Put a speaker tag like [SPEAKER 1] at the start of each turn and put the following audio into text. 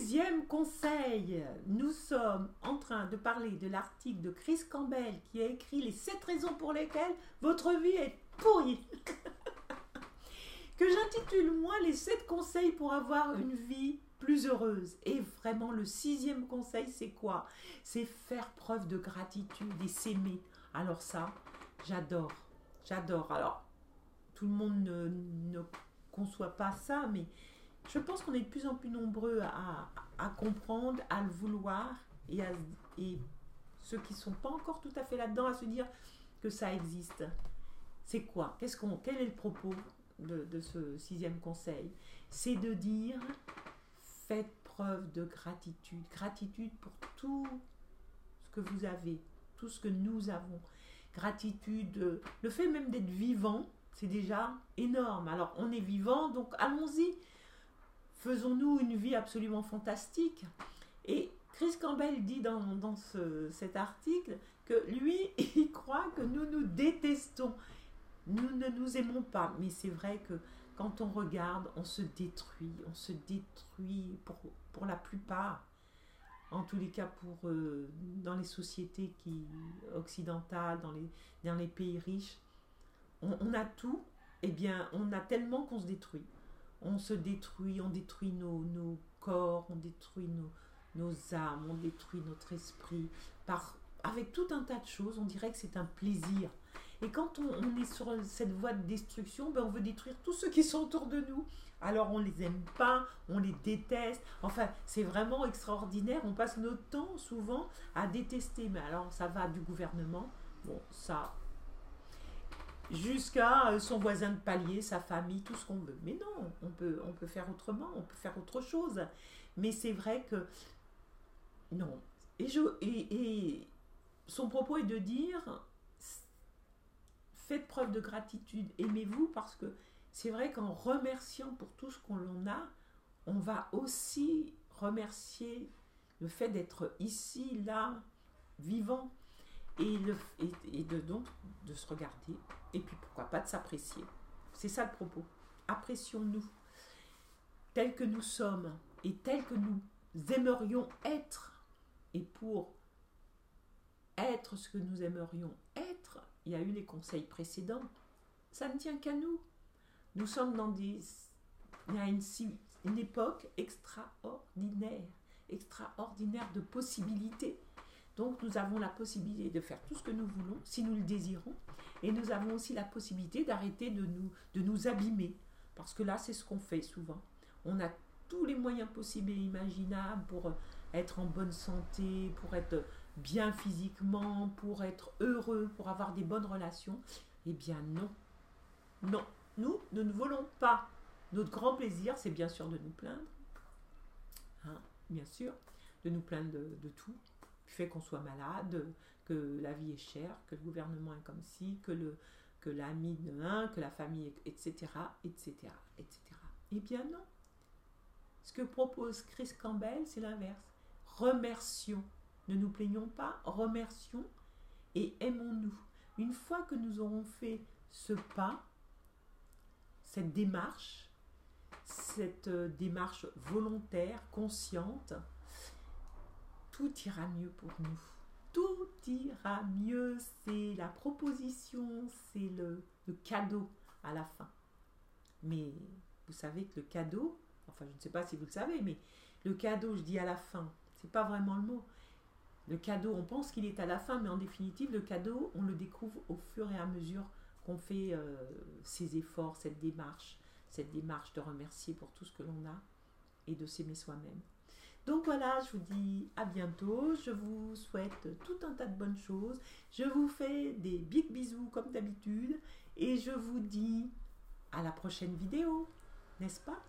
[SPEAKER 1] Sixième conseil, nous sommes en train de parler de l'article de Chris Campbell qui a écrit les 7 raisons pour lesquelles votre vie est pourrie. Que j'intitule moi les 7 conseils pour avoir une vie plus heureuse. Et vraiment le 6e conseil c'est quoi? C'est faire preuve de gratitude et s'aimer. Alors ça, j'adore, j'adore. Alors tout le monde ne conçoit pas ça, mais je pense qu'on est de plus en plus nombreux à comprendre, à le vouloir et ceux qui ne sont pas encore tout à fait là-dedans à se dire que ça existe. C'est quoi? Quel est le propos de ce 6e conseil? C'est de dire faites preuve de gratitude. Gratitude pour tout ce que vous avez, tout ce que nous avons. Gratitude, le fait même d'être vivant, c'est déjà énorme. Alors on est vivant, donc allons-y. Faisons-nous une vie absolument fantastique. Et Chris Campbell dit dans cet article que lui, il croit que nous nous détestons. Nous ne nous aimons pas. Mais c'est vrai que quand on regarde, on se détruit. On se détruit pour la plupart. En tous les cas, dans les sociétés occidentales, dans les pays riches, on a tout. Eh bien, on a tellement qu'on se détruit. On se détruit, on détruit nos corps, on détruit nos âmes, on détruit notre esprit. Avec tout un tas de choses, on dirait que c'est un plaisir. Et quand on est sur cette voie de destruction, on veut détruire tous ceux qui sont autour de nous. Alors on ne les aime pas, on les déteste. Enfin, c'est vraiment extraordinaire. On passe notre temps souvent à détester. Mais alors, ça va du gouvernement. Bon, ça... jusqu'à son voisin de palier, sa famille, tout ce qu'on veut. Mais non, on peut faire autrement, on peut faire autre chose. Mais c'est vrai que non. Et son propos est de dire faites preuve de gratitude, aimez-vous, parce que c'est vrai qu'en remerciant pour tout ce qu'on a, on va aussi remercier le fait d'être ici, là, vivant. Donc de se regarder et puis pourquoi pas de s'apprécier. C'est ça le propos. Apprécions-nous tels que nous sommes et tels que nous aimerions être. Et pour être ce que nous aimerions être, il y a eu les conseils précédents. Ça ne tient qu'à nous. Nous sommes il y a une époque extraordinaire de possibilités. Donc nous avons la possibilité de faire tout ce que nous voulons, si nous le désirons, et nous avons aussi la possibilité d'arrêter de nous abîmer, parce que là c'est ce qu'on fait souvent. On a tous les moyens possibles et imaginables pour être en bonne santé, pour être bien physiquement, pour être heureux, pour avoir des bonnes relations. Eh bien non, non, nous ne voulons pas. Notre grand plaisir, c'est bien sûr de nous plaindre, hein, bien sûr, de nous plaindre de tout. Du fait qu'on soit malade, que la vie est chère, que le gouvernement est comme ci, que l'ami de l'un, que la famille, etc., etc., etc. Eh bien non. Ce que propose Chris Campbell, c'est l'inverse. Remercions. Ne nous plaignons pas, remercions et aimons-nous. Une fois que nous aurons fait ce pas, cette démarche volontaire, consciente, tout ira mieux pour nous. Tout ira mieux, c'est la proposition, c'est le cadeau à la fin. Mais vous savez que le cadeau, enfin je ne sais pas si vous le savez, mais le cadeau, je dis à la fin, c'est pas vraiment le mot. Le cadeau, on pense qu'il est à la fin, mais en définitive, le cadeau, on le découvre au fur et à mesure qu'on fait ses efforts, cette démarche de remercier pour tout ce que l'on a et de s'aimer soi-même. Donc voilà, je vous dis à bientôt, je vous souhaite tout un tas de bonnes choses, je vous fais des big bisous comme d'habitude et je vous dis à la prochaine vidéo, n'est-ce pas ?